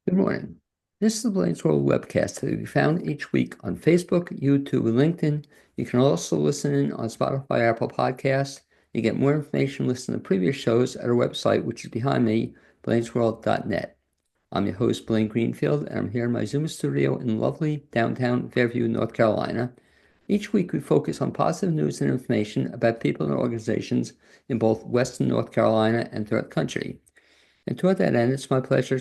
Good morning. This is the Blaine's World webcast that we found each week on Facebook, YouTube, and LinkedIn. You can also listen in on Spotify, Apple Podcasts. You get more information, listen to previous shows at our website, which is behind me, blainesworld.net. I'm your host, Blaine Greenfield, and I'm here in my Zoom studio in lovely downtown Fairview, North Carolina. Each week, we focus on positive news and information about people and organizations in both Western North Carolina and throughout the country. And toward that end, it's my pleasure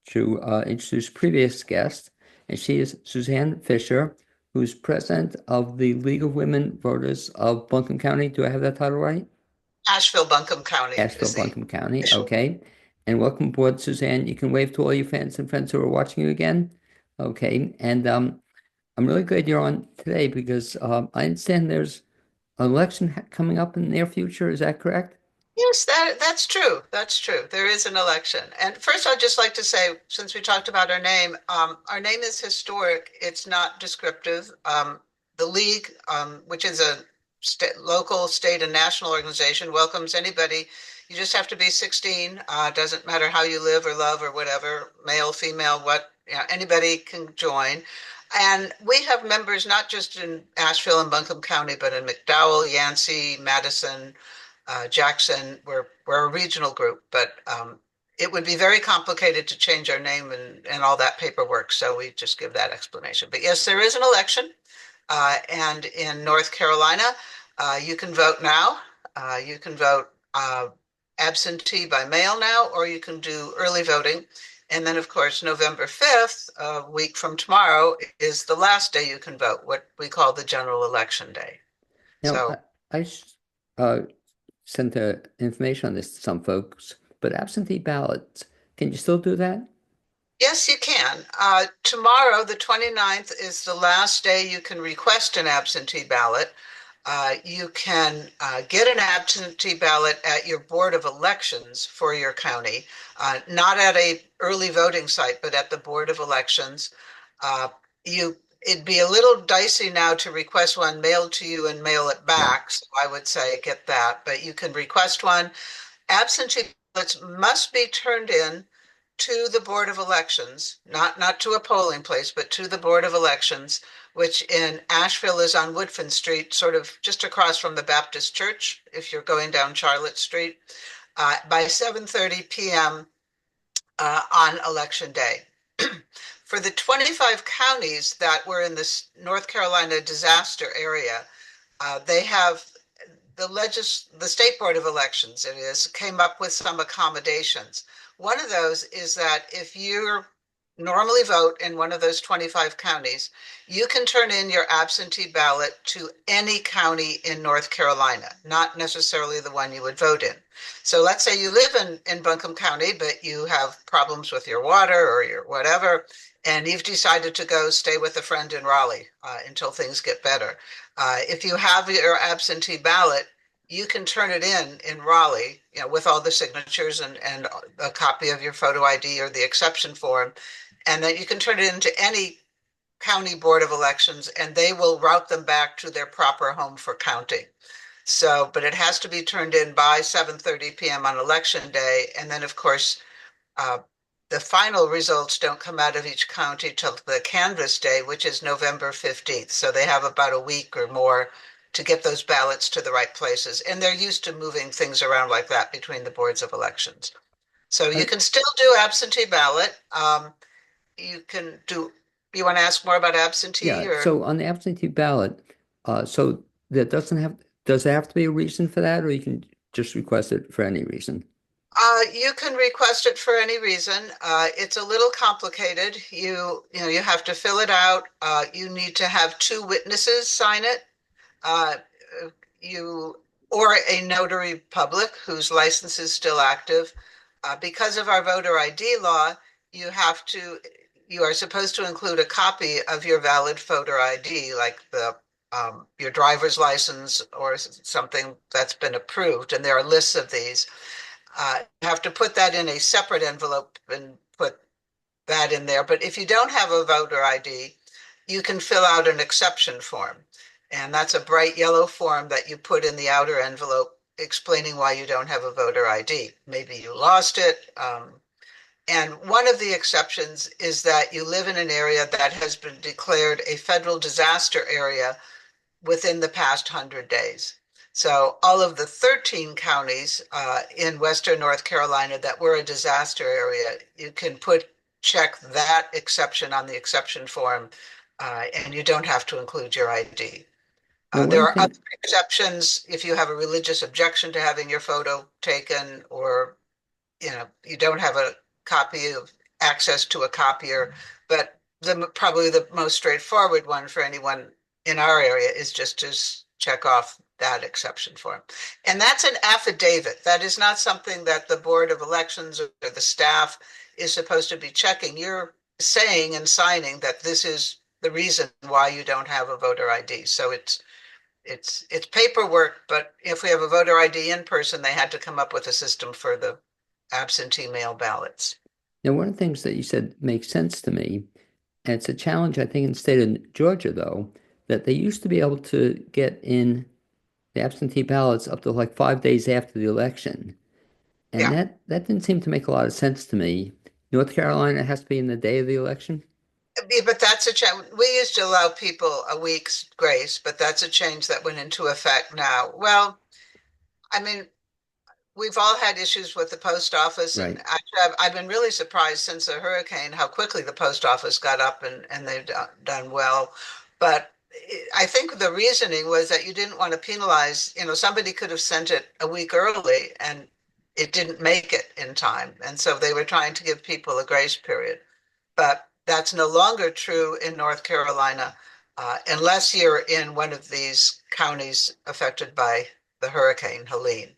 to introduce previous guest, and she is Suzanne Fisher, who's president of the League of Women Voters of Buncombe County. Do I have that title right? Asheville-Buncombe County is the Asheville-Buncombe County. official. Okay. And welcome aboard, Suzanne. You can wave to all your fans and friends who are watching you again. Okay. And I'm really glad you're on today because I understand there's an election coming up in the near future. Is that correct? Yes, that's true. That's true. There is an election. And first, I'd just like to say, since we talked about our name is historic. It's not descriptive. The League, which is a local, state, and national organization, welcomes anybody. You just have to be 16. Doesn't matter how you live or love or whatever, male, female, anybody can join. And we have members not just in Asheville and Buncombe County, but in McDowell, Yancey, Madison, Jackson. We're a regional group, but it would be very complicated to change our name and all that paperwork. So we just give that explanation. But yes, there is an election. And in North Carolina, you can vote now. You can vote absentee by mail now, or you can do early voting. And then, of course, November 5th, a week from tomorrow, is the last day you can vote, what we call the general election day. Now, So I uh, sent the information on this to some folks, but absentee ballots, can you still do that? yes, you can. Tomorrow, the 29th, is the last day you can request an absentee ballot. You can get an absentee ballot at your Board of Elections for your county, not at a early voting site, but at the Board of Elections. Uh, it'd be a little dicey now to request one mailed to you and mail it Yeah. back. So I would say get that, but you can request one. Absentee ballots must be turned in to the Board of Elections, not to a polling place, but to the Board of Elections, which in Asheville is on Woodfin Street, sort of just across from the Baptist Church, if you're going down Charlotte Street, by 7:30 p.m. On Election Day. For the 25 counties that were in this North Carolina disaster area, they have the state board of elections, it is, came up with some accommodations. One of those is that if you normally vote in one of those 25 counties, you can turn in your absentee ballot to any county in North Carolina, not necessarily the one you would vote in. So let's say you live in Buncombe County, but you have problems with your water or your whatever, and you've decided to go stay with a friend in Raleigh until things get better. If you have your absentee ballot, you can turn it in Raleigh, with all the signatures and a copy of your photo ID or the exception form, and then you can turn it into any county board of elections, and they will route them back to their proper home for counting. So, but it has to be turned in by 7:30 p.m. on election day, and then of course uh, the final results don't come out of each county till the canvass day, which is November 15th. So they have about a week or more to get those ballots to the right places. And they're used to moving things around like that between the boards of elections. So you Uh, can still do absentee ballot. You can do, you want to ask more about absentee yeah. or? So on the absentee ballot, so there doesn't have, does there have to be a reason for that, or you can just request it for any reason? You can request it for any reason. It's a little complicated. You have to fill it out. You need to have two witnesses sign it. Uh, you or a notary public whose license is still active. Because of our voter ID law, you have to you are supposed to include a copy of your valid voter ID, like the your driver's license or something that's been approved, and there are lists of these. You have to put that in a separate envelope and put that in there. But if you don't have a voter ID, you can fill out an exception form. And that's a bright yellow form that you put in the outer envelope explaining why you don't have a voter ID. Maybe you lost it. And one of the exceptions is that you live in an area that has been declared a federal disaster area within the past 100 days. So all of the 13 counties in Western North Carolina that were a disaster area, you can check that exception on the exception form, and you don't have to include your ID. Now, There one are other thing, exceptions if you have a religious objection to having your photo taken, or you don't have a copy of access to a copier, but probably the most straightforward one for anyone in our area is just to check off that exception form. And that's an affidavit. That is not something that the Board of Elections or the staff is supposed to be checking. You're saying and signing that this is the reason why you don't have a voter ID. So it's paperwork, but if we have a voter ID in person, they had to come up with a system for the absentee mail ballots. now one of the things that you said makes sense to me, and it's a challenge, I think, in the state of Georgia, though, that they used to be able to get in the absentee ballots up to like 5 days after the election. And Yeah, that didn't seem to make a lot of sense to me. North Carolina has to be in the day of the election. but that's a change. We used to allow people a week's grace, but that's a change that went into effect now. Well, I mean, we've all had issues with the post office, and Right. actually, I've been really surprised since the hurricane how quickly the post office got up and they've done well. But I think the reasoning was that you didn't want to penalize, somebody could have sent it a week early and it didn't make it in time. And so they were trying to give people a grace period. But that's no longer true in North Carolina, unless you're in one of these counties affected by the Hurricane Helene.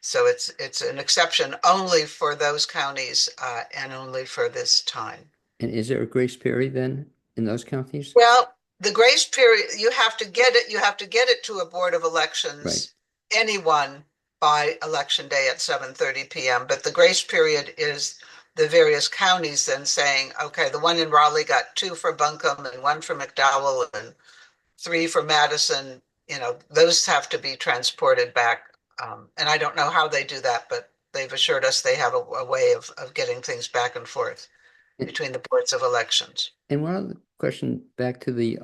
So it's an exception only for those counties and only for this time. And is there a grace period then in those counties? Well, the grace period, you have to get it to a Board of Right. Elections, anyone by election day at 7:30 p.m. But the grace period is the various counties then saying, okay, the one in Raleigh got two for Buncombe and one for McDowell and three for Madison. Those have to be transported back. And I don't know how they do that, but they've assured us they have a way of getting things back and forth And, between the boards of elections. and one other question back to the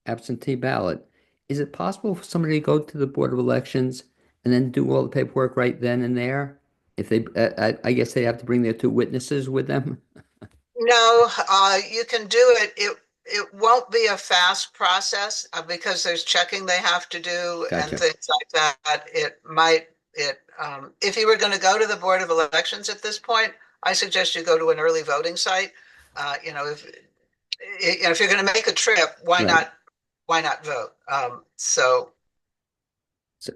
absentee ballot. Is it possible for somebody to go to the Board of Elections and then do all the paperwork right then and there? If they, I guess they have to bring their two witnesses with them. No, you can do it. It won't be a fast process because there's checking they have to do and Gotcha. things like that. If you were going to go to the Board of Elections at this point, I suggest you go to an early voting site. If you're going to make a trip, Right. why not vote?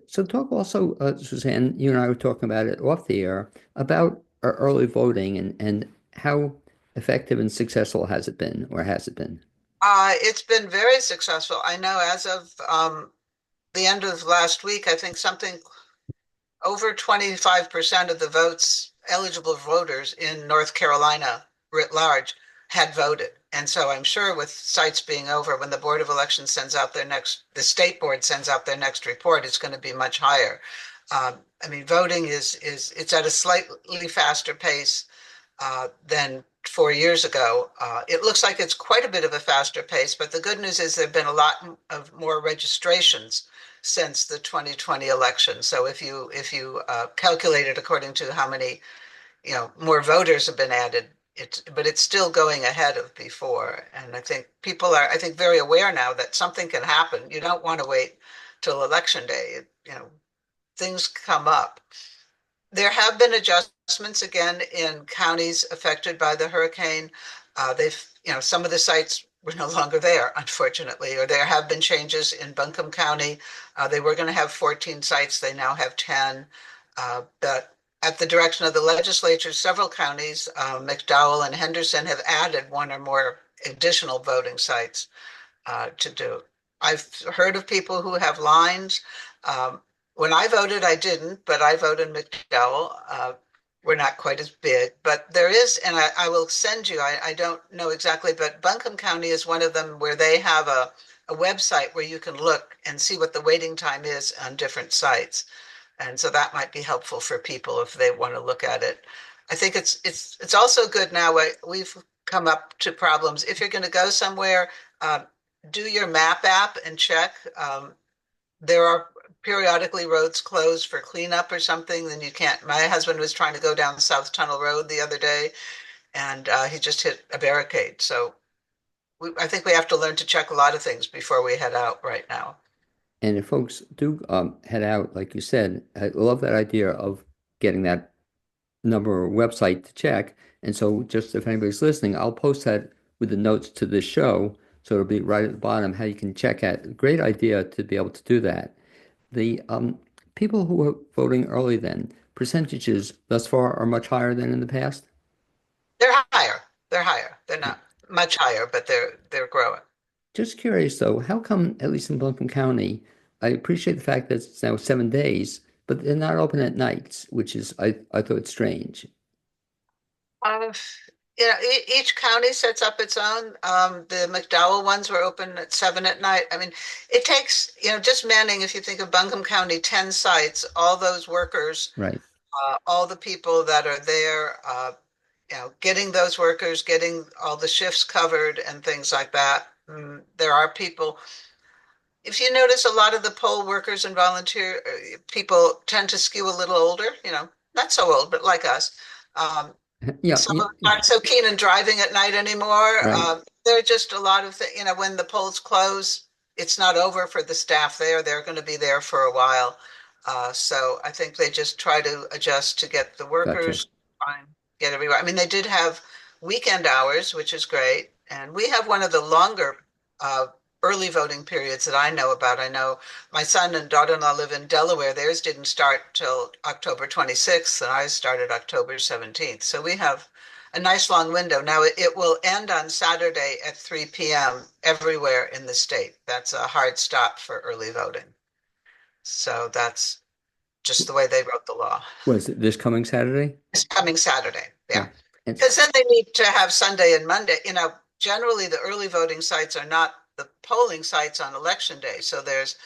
So talk also, Suzanne, you and I were talking about it off the air about early voting and how effective and successful has it been, or has it been? It's been very successful. I know as of the end of last week, I think something over 25% of the votes, eligible voters in North Carolina writ large, had voted. And so I'm sure with sites being over, when the Board of Elections the state board sends out their next report, it's going to be much higher. I mean, voting it's at a slightly faster pace than 4 years ago. It looks like it's quite a bit of a faster pace, but the good news is there have been a lot of more registrations since the 2020 election. So if you calculate it according to how many more voters have been added, but it's still going ahead of before. And I think people are very aware now that something can happen. You don't want to wait till election day. Things come up. There have been adjustments again in counties affected by the hurricane. Some of the sites were no longer there, unfortunately, or there have been changes in Buncombe County. They were going to have 14 sites, they now have 10. But at the direction of the legislature, several counties, McDowell and Henderson, have added one or more additional voting sites to do. I've heard of people who have lines. Um, when I voted, I didn't, but I voted McDowell. We're not quite as big, but there is, and I will send you, I don't know exactly, but Buncombe County is one of them where they have a website where you can look and see what the waiting time is on different sites. And so that might be helpful for people if they want to look at it. I think it's also good now. We've come up to problems. If you're going to go somewhere, do your map app and check. There are periodically roads closed for cleanup or something, then you can't. My husband was trying to go down South Tunnel Road the other day, and he just hit a barricade. So I think we have to learn to check a lot of things before we head out right now. And if folks do head out, like you said, I love that idea of getting that number or website to check. And so just if anybody's listening, I'll post that with the notes to this show. So it'll be right at the bottom how you can check at. Great idea to be able to do that. The people who are voting early then, percentages thus far are much higher than in the past. They're higher. They're higher. They're not much higher, but they're growing. Just curious though, how come, at least in Buncombe County, I appreciate the fact that it's now 7 days, but they're not open at nights, which is I thought strange. Uh, each county sets up its own. The McDowell ones were open at 7 at night. I mean, it takes, just manning, if you think of Buncombe County, 10 sites, all those workers, Right. all the people that are there, getting those workers, getting all the shifts covered and things like that. There are people, if you notice, a lot of the poll workers and volunteer people tend to skew a little older, not so old, but like us. Um, Yeah, some yeah, of them aren't so keen in driving at night anymore. right. There are just a lot of things, when the polls close, it's not over for the staff there. They're going to be there for a while. So I think they just try to adjust to get the Gotcha. workers, try and get everywhere. I mean, they did have weekend hours, which is great. And we have one of the longer uh, early voting periods that I know about. I know my son and daughter-in-law live in Delaware. Theirs didn't start till October 26th, and ours started October 17th. So we have a nice long window. Now it will end on Saturday at 3 p.m. everywhere in the state. That's a hard stop for early voting. So that's just the way they wrote the law. Was it this coming Saturday? It's coming Saturday. Yeah. Yeah. And Because then they need to have Sunday and Monday. Generally the early voting sites are not the polling sites on election day. So there's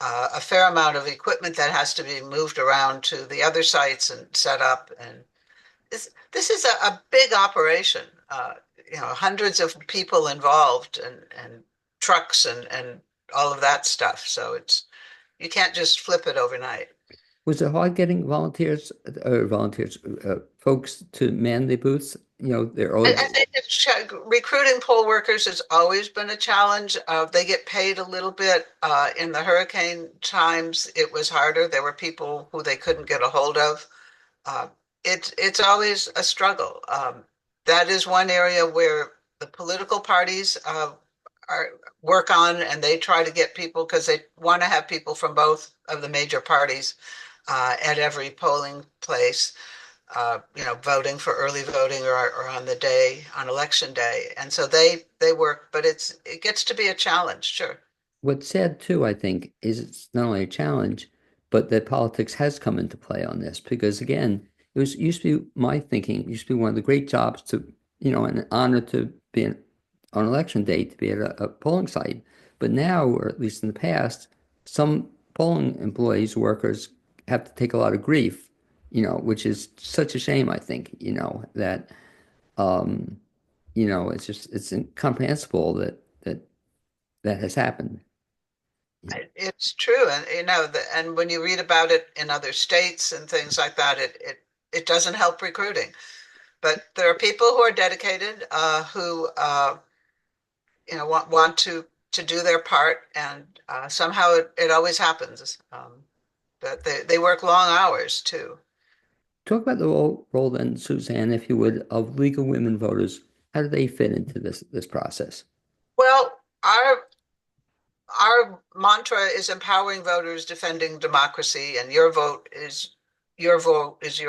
a fair amount of equipment that has to be moved around to the other sites and set up. And this is a big operation. Hundreds of people involved and trucks and all of that stuff. So you can't just flip it overnight. was it hard getting folks to man the booths? They're I, all I think recruiting poll workers has always been a challenge. They get paid a little bit. In the hurricane times, it was harder. There were people who they couldn't get a hold of. Uh, it's always a struggle. That is one area where the political parties are work on, and they try to get people because they want to have people from both of the major parties at every polling place. Voting for early voting or on the day on election day, and so they work, but it gets to be a challenge, sure. What's sad too, I think, is it's not only a challenge, but that politics has come into play on this because again, used to be my thinking, it used to be one of the great jobs to, an honor to be on election day to be at a polling site. But now, or at least in the past, some polling employees, workers have to take a lot of grief, which is such a shame, I think, that um, it's incomprehensible that has happened. It's true, and and when you read about it in other states and things like that, it doesn't help recruiting. But there are people who are dedicated, who want to do their part, and somehow it always happens. But they work long hours too. Talk about the role then, Suzanne, if you would, of legal women voters. How do they fit into this process? Well, our mantra is empowering voters, defending democracy, and your vote is your voice,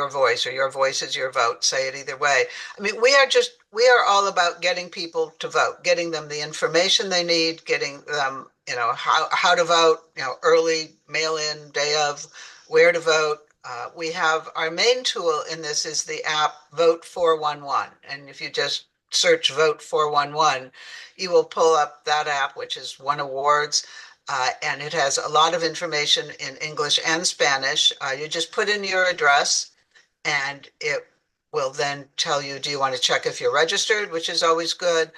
or your voice is your vote. Say it either way. I mean, we are all about getting people to vote, getting them the information they need, getting them, how to vote, early, mail in, day of, where to vote. We have our main tool in this is the app Vote 411. And if you just search Vote 411, you will pull up that app, which has won awards. And it has a lot of information in English and Spanish. You just put in your address, and it will then tell you, do you want to check if you're registered, which is always good.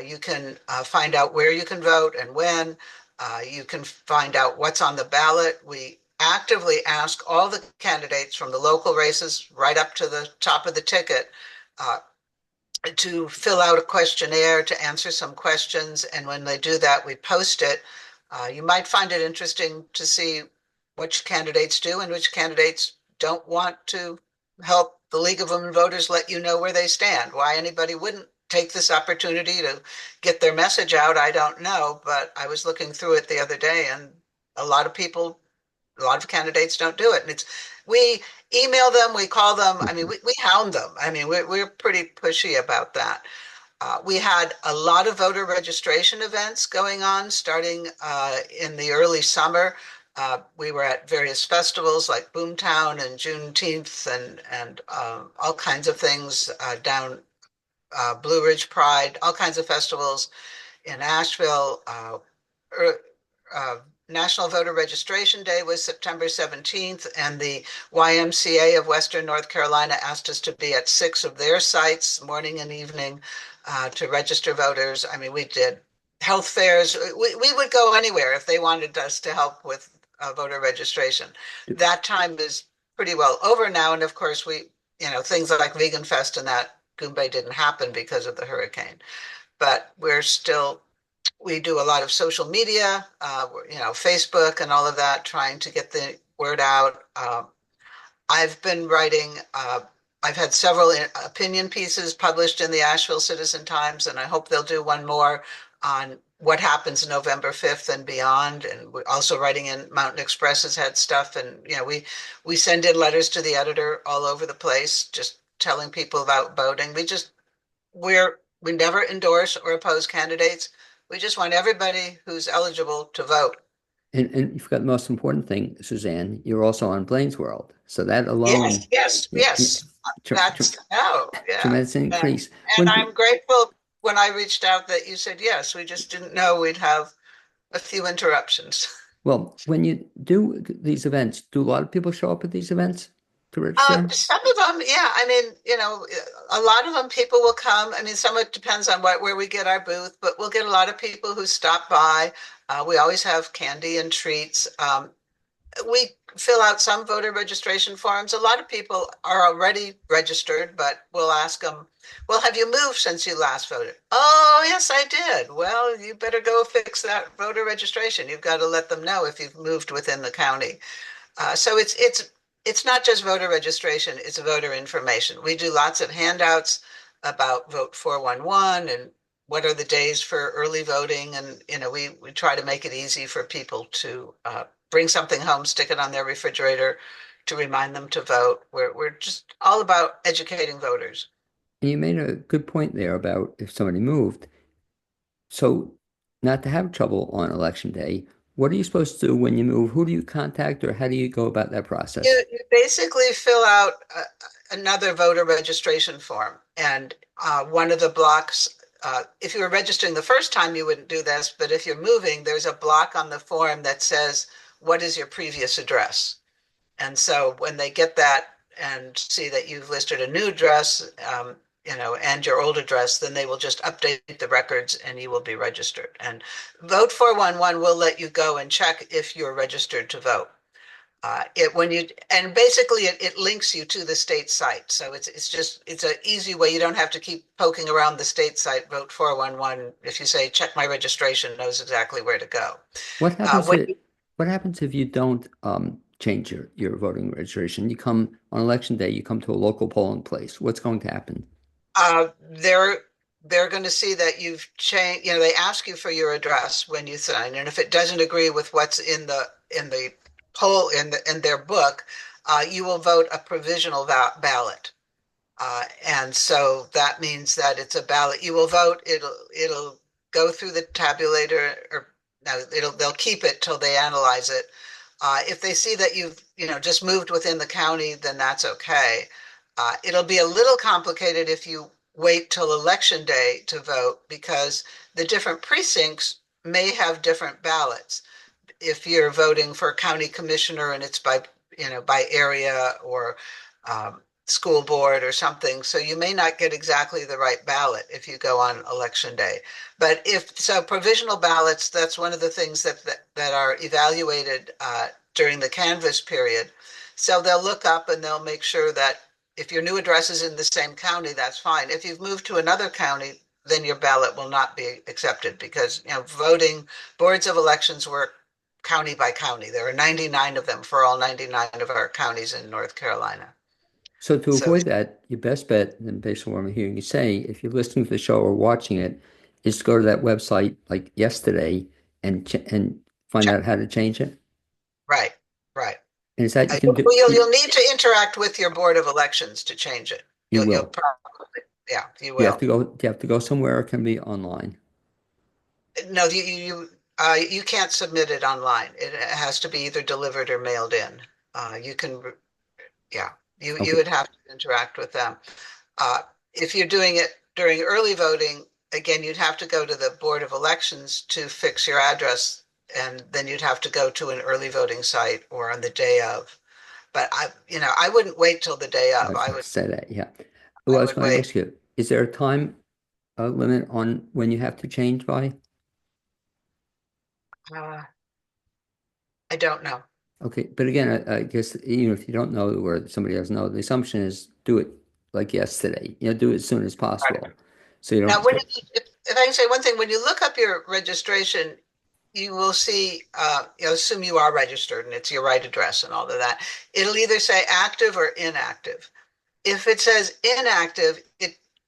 You can find out where you can vote and when. You can find out what's on the ballot. We actively ask all the candidates from the local races right up to the top of the ticket uh, to fill out a questionnaire, to answer some questions. And when they do that, we post it. You might find it interesting to see which candidates do and which candidates don't want to help the League of Women Voters let you know where they stand. Why anybody wouldn't take this opportunity to get their message out, I don't know. But I was looking through it the other day, and a lot of people, a lot of candidates don't do it. And we email them, we call them. I mean, we hound them. I mean, we're pretty pushy about that. We had a lot of voter registration events going on starting in the early summer. We were at various festivals like Boomtown and Juneteenth and all kinds of things down Blue Ridge Pride, all kinds of festivals in Asheville. Er, uh, National Voter Registration Day was September 17th, and the YMCA of Western North Carolina asked us to be at 6 of their sites morning and evening to register voters. I mean, we did health fairs. We would go anywhere if they wanted us to help with voter registration. That time is pretty well over now. And of course, things like Vegan Fest and that Goombay didn't happen because of the hurricane. But we do a lot of social media, Facebook and all of that, trying to get the word out. I've been writing, I've had several opinion pieces published in the Asheville Citizen Times, and I hope they'll do one more on what happens November 5th and beyond. And we're also writing in Mountain Express has had stuff. And, we send in letters to the editor all over the place, just telling people about voting. We never endorse or oppose candidates. We just want everybody who's eligible to vote. And you forgot the most important thing, Suzanne. You're also on Blaine's World, so that alone, Yes, yes, yeah, yeah, yes. Yeah. tremendous And, increase. and When I'm grateful when I reached out that you said yes. We just didn't know we'd have a few interruptions. well, when you do these events, do a lot of people show up at these events to register? Some of them, yeah. I mean, a lot of them people will come. I mean, some of it depends on where we get our booth, but we'll get a lot of people who stop by. We always have candy and treats. We fill out some voter registration forms. A lot of people are already registered, but we'll ask them, well, have you moved since you last voted? Oh, yes, I did. Well, you better go fix that voter registration. You've got to let them know if you've moved within the county. So it's not just voter registration, it's voter information. We do lots of handouts about Vote 411 and what are the days for early voting. And, we try to make it easy for people to bring something home, stick it on their refrigerator to remind them to vote. We're just all about educating voters. And you made a good point there about if somebody moved. So, not to have trouble on election day, what are you supposed to do when you move? Who do you contact, or how do you go about that process? You basically fill out another voter registration form. And one of the blocks, if you were registering the first time, you wouldn't do this. But if you're moving, there's a block on the form that says, what is your previous address? And so when they get that and see that you've listed a new address, and your old address, then they will just update the records and you will be registered. And Vote 411 will let you go and check if you're registered to vote. Basically it links you to the state site. So it's an easy way. You don't have to keep poking around the state site. Vote 411. If you say check my registration, knows exactly where to go. What Uh, happens when if what happens if you don't change your voting registration? You come on election day, you come to a local polling place. What's going to happen? uh, they're they're going to see that you've changed. They ask you for your address when you sign, and if it doesn't agree with what's in the poll in their book, you will vote a provisional ballot. And so that means that it's a ballot. You will vote. It'll go through the tabulator, or no, they'll keep it till they analyze it. If they see that you've just moved within the county, then that's okay. It'll be a little complicated if you wait till election day to vote because the different precincts may have different ballots. If you're voting for county commissioner and it's by area, or school board or something. So you may not get exactly the right ballot if you go on election day. But if so, provisional ballots, that's one of the things that are evaluated during the canvass period. So they'll look up and they'll make sure that if your new address is in the same county, that's fine. If you've moved to another county, then your ballot will not be accepted because voting boards of elections work county by county. There are 99 of them for all 99 of our counties in North Carolina. So to So avoid that, your best bet, and based on what I'm hearing you say, if you're listening to the show or watching it, is to go to that website like yesterday and find out how to change it. right, right. And is that you can You'll, do you'll need to interact with your board of elections to change it. you You'll will. probably, yeah, you You have will. to go you have to go somewhere or it can be online. No, you can't submit it online. It has to be either delivered or mailed in. You can, yeah, you Okay. would have to interact with them. Uh, if you're doing it during early voting, again, you'd have to go to the Board of Elections to fix your address, and then you'd have to go to an early voting site or on the day of. But I wouldn't wait till the day I of. was I about would, to say that, yeah. Well, I I was would going to wait. ask you, is there a time limit on when you have to change by? Uh, I don't know. Okay, but again, I guess even if you don't know or somebody doesn't know, the assumption is do it like yesterday. Do it as soon as possible, so you Now, don't. if I can say one thing, when you look up your registration, you will see, assume you are registered and it's your right address and all of that. It'll either say active or inactive. If it says inactive,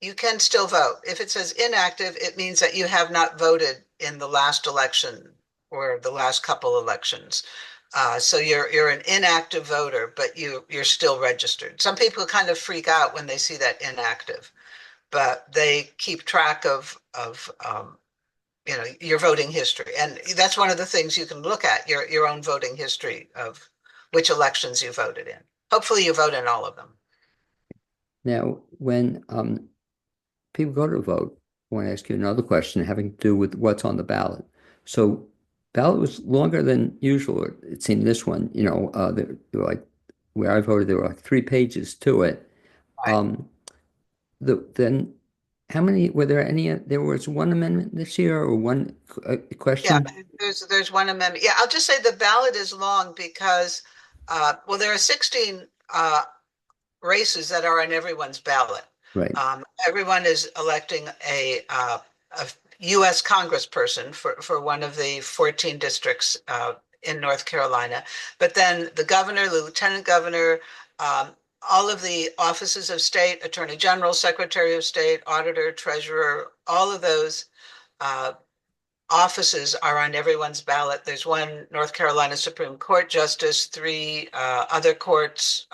you can still vote. If it says inactive, it means that you have not voted in the last election or the last couple elections. So you're an inactive voter, but you're still registered. Some people kind of freak out when they see that inactive, but they keep track of your voting history, and that's one of the things you can look at your own voting history of which elections you voted in. Hopefully, you vote in all of them. Now, when people go to vote, I want to ask you another question having to do with what's on the ballot. So, ballot was longer than usual. It seemed this one, there were like where I voted, there were like 3 pages to it. Right. Um, then how many were there any? There was one amendment this year or one Yeah, question, there's one amendment. Yeah, I'll just say the ballot is long because, well, there are 16 races that are on everyone's ballot. right? Everyone is electing a U.S. congressperson for one of the 14 districts in North Carolina. But then the governor, the lieutenant governor, um, all of the offices of state, attorney general, secretary of state, auditor, treasurer, all of those uh, offices are on everyone's ballot. There's one North Carolina Supreme Court justice, three other courts.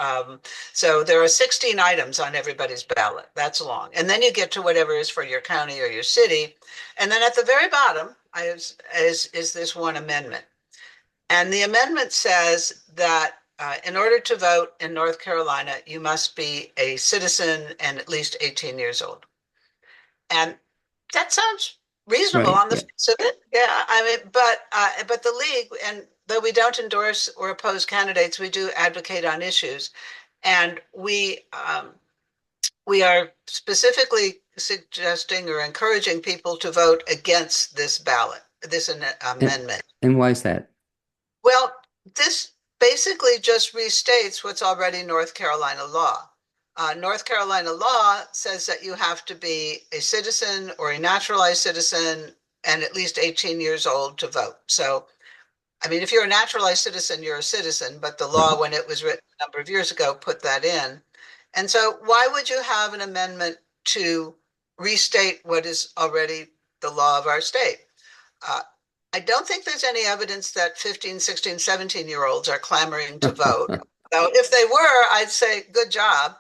So there are 16 items on everybody's ballot. That's long. And then you get to whatever is for your county or your city. And then at the very bottom is this one amendment. And the amendment says that in order to vote in North Carolina, you must be a citizen and at least 18 years old. And that sounds reasonable Right. on the Yeah. face of it. Yeah, I mean, but the league, and though we don't endorse or oppose candidates, we do advocate on issues, and we are specifically suggesting or encouraging people to vote against this ballot, this And amendment. and why is that? Well, this basically just restates what's already North Carolina law. North Carolina law says that you have to be a citizen or a naturalized citizen and at least 18 years old to vote. So, I mean, if you're a naturalized citizen, you're a citizen, but the law, Right. when it was written a number of years ago, put that in. And so, why would you have an amendment to restate what is already the law of our state? Uh, I don't think there's any evidence that 15, 16, 17-year-olds are clamoring to vote. So if they were, I'd say good job.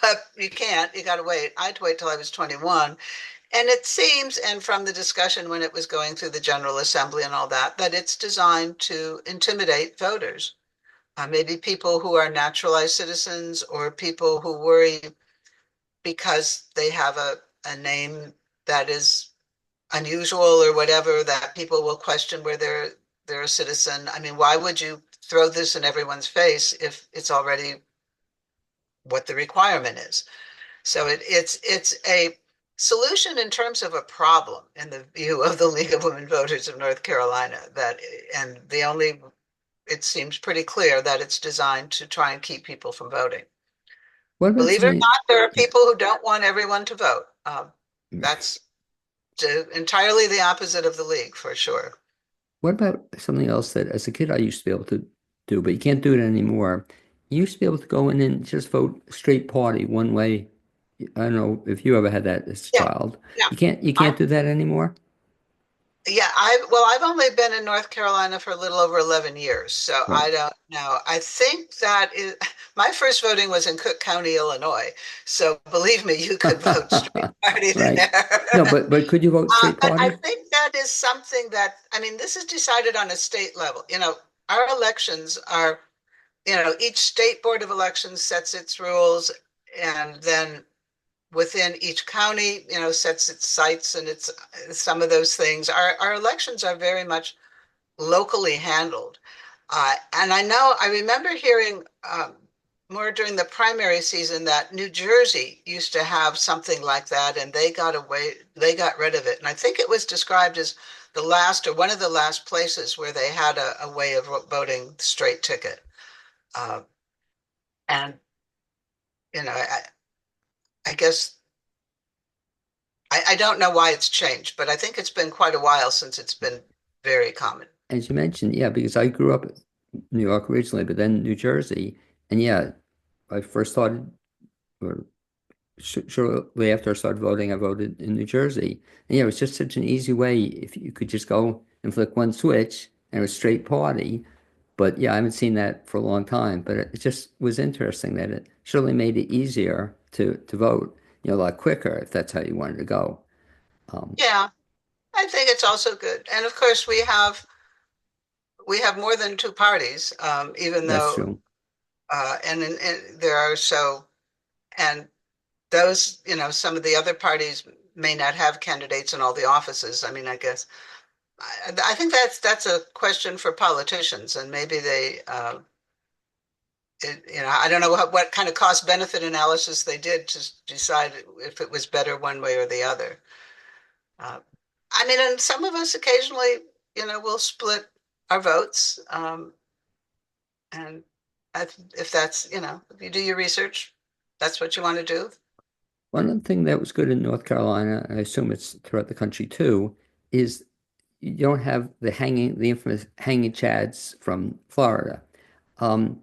But you can't, you got to wait. I had to wait till I was 21. And it seems, and from the discussion when it was going through the General Assembly and all that, that it's designed to intimidate voters. Maybe people who are naturalized citizens or people who worry because they have a name that is unusual or whatever, that people will question where they're a citizen. I mean, why would you throw this in everyone's face if it's already what the requirement is. So it's a solution in terms of a problem in the view of the League of Women Voters of North Carolina, that and the only it seems pretty clear that it's designed to try and keep people from voting. What about Believe it or something? not, there are Yeah. people who don't want everyone to vote. That's entirely the opposite of the league, for sure. What about something else that as a kid I used to be able to do, but you can't do it anymore? You used to be able to go in and just vote straight party one way. I don't know if you ever had that as a Yeah, child. yeah. You I, can't do that anymore? yeah, I've only been in North Carolina for a little over 11 years, so Right. I don't know. I think that is my first voting was in Cook County, Illinois. So believe me, you could vote straight party Right. No, there. but could you vote straight But I party? think that is something that, I mean, this is decided on a state level. Our elections are, each state board of elections sets its rules, and then within each county, sets its sites and its some of those things. Our elections are very much locally handled. And I remember hearing more during the primary season that New Jersey used to have something like that, and they got rid of it. And I think it was described as the last or one of the last places where they had a way of voting straight ticket. Uh, and, I guess I don't know why it's changed, but I think it's been quite a while since it's been very common. As you mentioned, yeah, because I grew up in New York originally, but then New Jersey. And yeah, I first started, or shortly after I started voting, I voted in New Jersey. And yeah, it was just such an easy way if you could just go and flick one switch and it was straight party. But yeah, I haven't seen that for a long time. But it just was interesting that it surely made it easier to vote, a lot quicker if that's how you wanted to go. Um, Yeah, I think it's also good. And of course, we have more than two parties, even that's though true. and there are and those, some of the other parties may not have candidates in all the offices. I mean, I guess I think that's a question for politicians, and maybe I don't know what kind of cost benefit analysis they did to decide if it was better one way or the other. Uh, I mean, and some of us occasionally, will split our votes. And if that's, if you do your research, that's what you want to do. One other thing that was good in North Carolina, and I assume it's throughout the country too, is you don't have the infamous hanging chads from Florida. Um,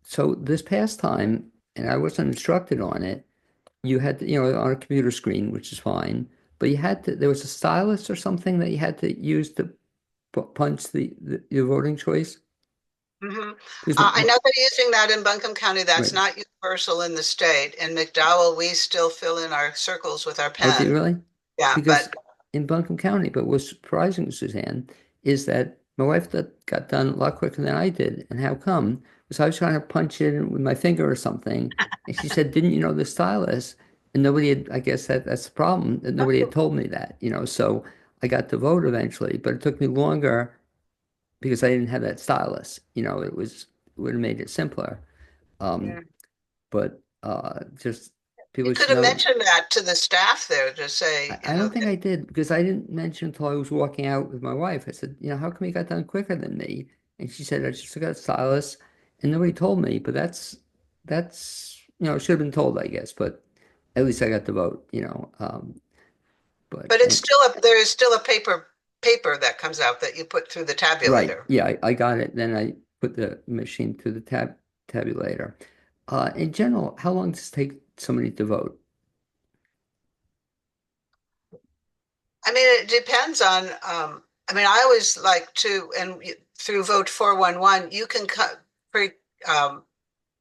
so this past time, and I wasn't instructed on it, you had to, on a computer screen, which is fine, but there was a stylus or something that you had to use to punch your voting choice. Hmm. Because, I know they're using that in Buncombe County. That's right. not universal in the state. In McDowell, we still fill in our circles with our Oh, do you pen. really? Yeah, Because but in Buncombe County, but what's surprising, Suzanne, is that my wife got done a lot quicker than I did. And how come? Because I was trying to punch it in with my finger or something. And she said, didn't you know the stylus? And nobody had, I guess that's the problem, that nobody had told me that. So I got to vote eventually, but it took me longer because I didn't have that stylus. It would have made it simpler. Um, yeah. but just You people could should have know. mentioned that to the staff there to say, I don't think I did because I didn't mention until I was walking out with my wife. I said, how come you got done quicker than me? And she said, I just got a stylus and nobody told me, but it should have been told, I guess, but at least I got to vote. But but there is still a paper that comes out that you put through the right. tabulator. Yeah, I got it. Then I put the machine through the tabulator. In general, how long does it take somebody to vote? I mean, it depends on, I mean, I always like to, and through Vote 411, you can um,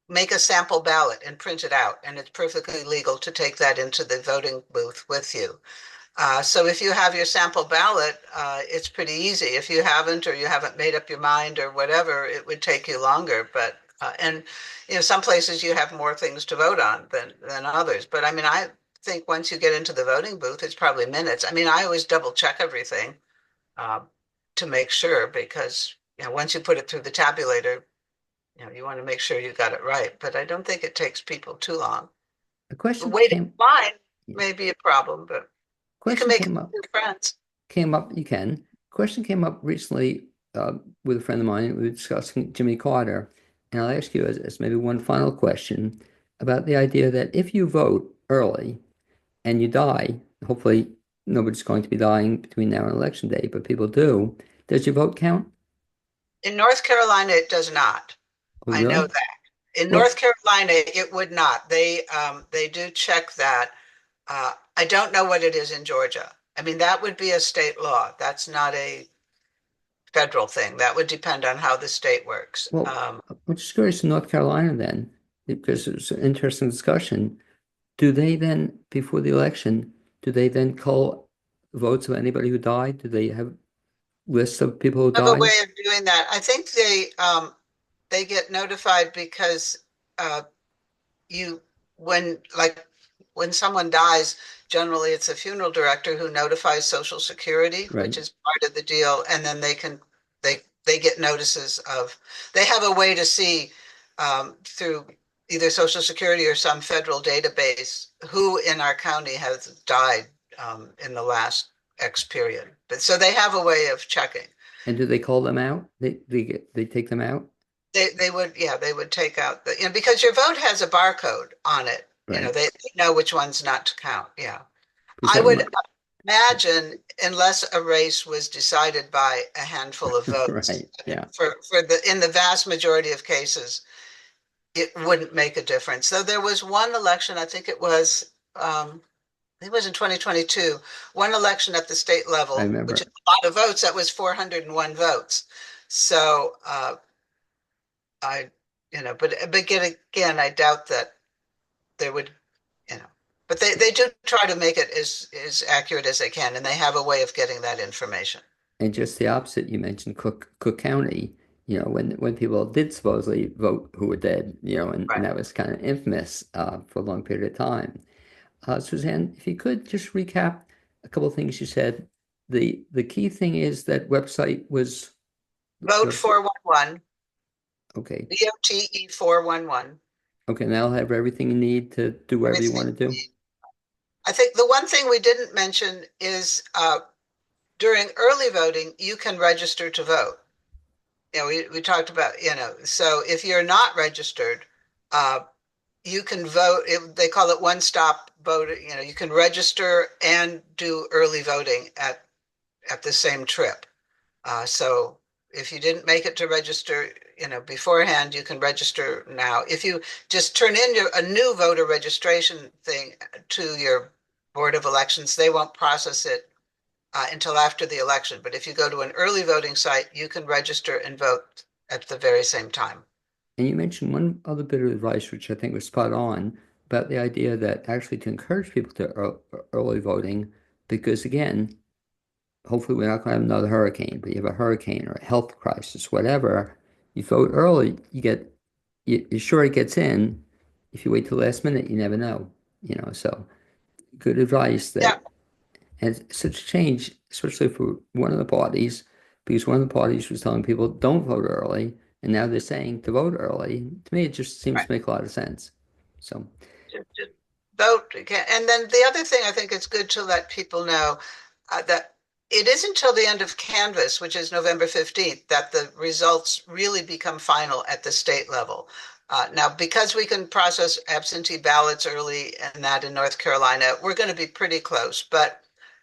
make a sample ballot and print it out, and it's perfectly legal to take that into the voting booth with you. So if you have your sample ballot, it's pretty easy. If you haven't, or you haven't made up your mind or whatever, it would take you longer. But and some places you have more things to vote on than others. But I mean, I think once you get into the voting booth, it's probably minutes. I mean, I always double check everything uh, to make sure because once you put it through the tabulator, you want to make sure you got it right, but I don't think it takes people too long. A question Waiting came, in line yeah, may be a problem, but you can question make came up, new friends. you can. Question came up recently with a friend of mine. We were discussing Jimmy Carter, and I'll ask you as maybe one final question about the idea that if you vote early and you die, hopefully nobody's going to be dying between now and election day, but people do, does your vote count? In North Carolina, it does not. Oh, I know really? that. In North Well, Carolina, it would not. They do check that. I don't know what it is in Georgia. I mean, that would be a state law. That's not a federal thing. That would depend on how the state works. well, I'm just curious in North Carolina then, because it's an interesting discussion. Do they then, before the election, do they then call votes of anybody who died? Do they have lists of people who Have a died? way of doing that. I think they get notified because uh, you when like when someone dies, generally it's a funeral director who notifies Social Security, Right. which is part of the deal, and then they get notices of they have a way to see through either Social Security or some federal database who in our county has died in the last X period. But so they have a way of checking. And do they call them out? They take them out? They would, yeah, they would take out the, because your vote has a barcode on it. Right. They know which ones not to count. Yeah. Because I that would remind, imagine unless a race was decided by a handful of votes, right. Yeah. for the in the vast majority of cases, it wouldn't make a difference. So there was one election, it was in 2022, one election at the state I level, which is remember. a lot of votes, that was 401 votes. So I, but again, I doubt that they would, you know, but they do try to make it as accurate as they can, and they have a way of getting that information. And just the opposite, you mentioned Cook County, when people did supposedly vote who were dead, and Right. that was kind of infamous for a long period of time. Suzanne, if you could just recap a couple of things you said. The key thing is that website was Vote website. 411, Okay. VOTE 411, Okay, now I'll have everything you need to do whatever you everything. want to do. I think the one thing we didn't mention is during early voting, you can register to vote. We talked about, so if you're not registered, uh, you can vote. They call it one-stop voting. You can register and do early voting at the same trip. So if you didn't make it to register, beforehand, you can register now. If you just turn in a new voter registration thing to your Board of Elections, they won't process it until after the election. But if you go to an early voting site, you can register and vote at the very same time. And you mentioned one other bit of advice, which I think was spot on, about the idea that actually to encourage people to early voting, because again, hopefully we're not going to have another hurricane, but you have a hurricane or a health crisis, whatever, you vote early, you're sure it gets in. If you wait till the last minute, you never know, so good advice Yeah, that, and such a change, especially for one of the parties, because one of the parties was telling people don't vote early, and now they're saying to vote early. To me, it just seems right. to make a lot of sense. So, Just vote. And then the other thing I think it's good to let people know that it isn't until the end of canvass, which is November 15th, that the results really become final at the state level. Now, because we can process absentee ballots early and that in North Carolina, we're going to be pretty close. But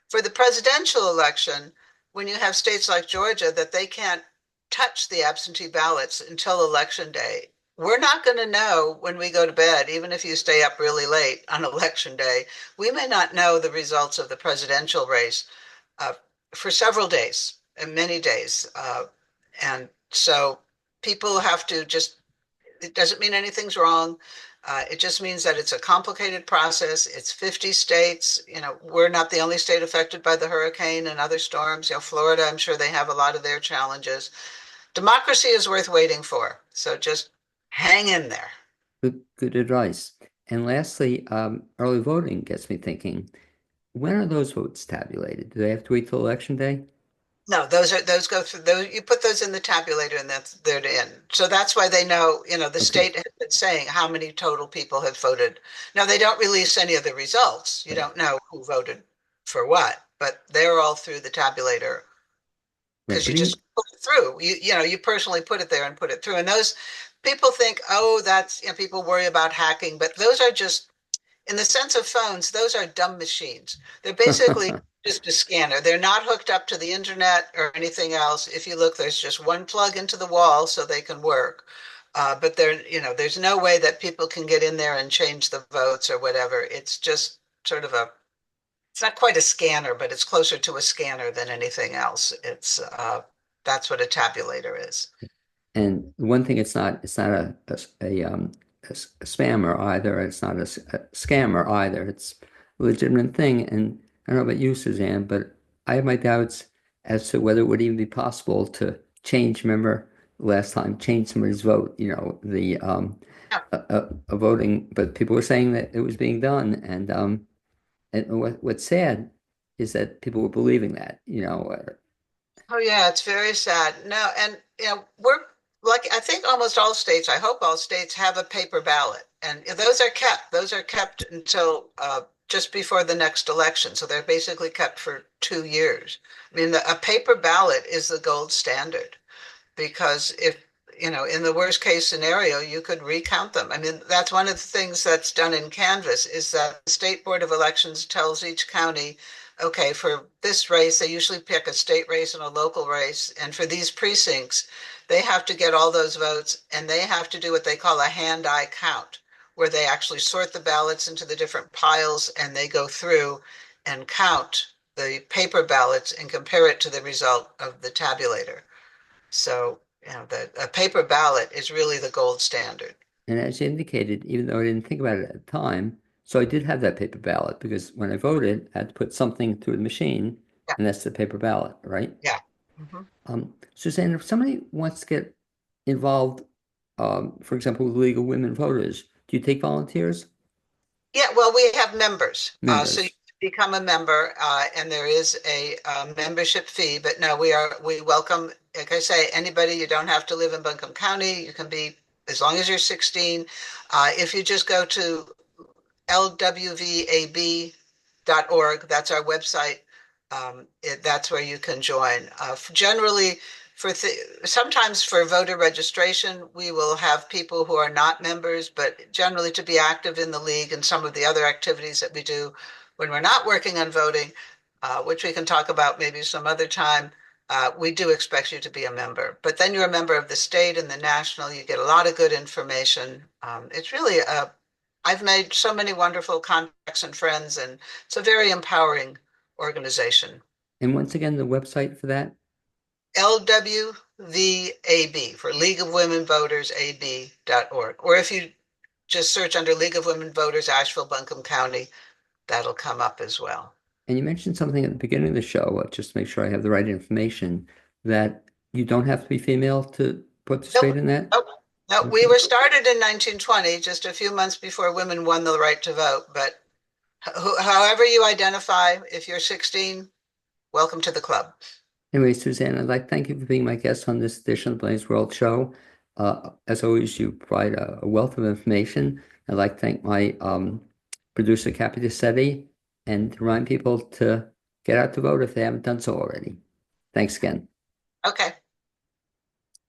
for the presidential election, when you have states like Georgia that they can't touch the absentee ballots until election day, we're not going to know when we go to bed, even if you stay up really late on election day, we may not know the results of the presidential race uh, for several days and many days. And so people have to just, it doesn't mean anything's wrong. It just means that it's a complicated process. It's 50 states. We're not the only state affected by the hurricane and other storms. Florida, I'm sure they have a lot of their challenges. Democracy is worth waiting for. So just hang in there. good advice. And lastly, early voting gets me thinking, when are those votes tabulated? Do they have to wait till election day? No, those go through those. You put those in the tabulator, and they're in. So that's why they know. The Okay, state has been saying how many total people have voted. Now they don't release any of the results. You right, don't know who voted for what, but they're all through the tabulator right. because But you just even put it through. You personally put it there and put it through. And those people think, oh, that's people worry about hacking, but those are just in the sense of phones, those are dumb machines. They're basically just a scanner. They're not hooked up to the internet or anything else. If you look, there's just one plug into the wall so they can work. But there's no way that people can get in there and change the votes or whatever. It's just sort of it's not quite a scanner, but it's closer to a scanner than anything else. That's what a tabulator is. And one thing, it's not a spammer either. It's not a scammer either. It's a legitimate thing. And I don't know about you, Suzanne, but I have my doubts as to whether it would even be possible to change. Remember last time, change somebody's vote. The Yeah. a voting, but people were saying that it was being done, and what's sad is that people were believing that. Oh yeah, it's very sad. No, and we're like I think almost all states, I hope all states have a paper ballot. And those are kept. Those are kept until just before the next election. So they're basically kept for 2 years. I mean, a paper ballot is the gold standard because if in the worst case scenario you could recount them. I mean, that's one of the things that's done in Canvas is that the state board of elections tells each county, okay, for this race they usually pick a state race and a local race, and for these precincts they have to get all those votes and they have to do what they call a hand-eye count, where they actually sort the ballots into the different piles and they go through and count the paper ballots and compare it to the result of the tabulator. So, a paper ballot is really the gold standard. And as you indicated, even though I didn't think about it at the time, so I did have that paper ballot because when I voted, I had to put something through the machine, Yeah, and that's the paper ballot, right? yeah. Mhm. Suzanne, if somebody wants to get involved, for example, with League of Women Voters, do you take volunteers? Yeah, well, we have members. So you Members. become a member, and there is a membership fee. But no, we welcome, like I say, anybody. You don't have to live in Buncombe County. You can be as long as you're 16. If you just go to lwvab.org. That's our website. That's where you can join. Generally, sometimes for voter registration, we will have people who are not members, but generally to be active in the league and some of the other activities that we do when we're not working on voting, which we can talk about maybe some other time. We do expect you to be a member, but then you're a member of the state and the national. You get a lot of good information. It's really I've made so many wonderful contacts and friends, and it's a very empowering organization. And once again, the website for that. LWVAB for League of Women Voters AB.org. Or if you just search under League of Women Voters, Asheville-Buncombe County, that'll come up as well. And you mentioned something at the beginning of the show, just to make sure I have the right information, that you don't have to be female to participate Nope, in that. nope, nope. We Okay. were started in 1920, just a few months before women won the right to vote. But however you identify, if you're 16, welcome to the club. Anyway, Suzanne, I'd like to thank you for being my guest on this edition of the Blaine's World Show. As always, you provide a wealth of information. I'd like to thank my producer, Cappy DeSetti, and to remind people to get out to vote if they haven't done so already. Thanks again. Okay.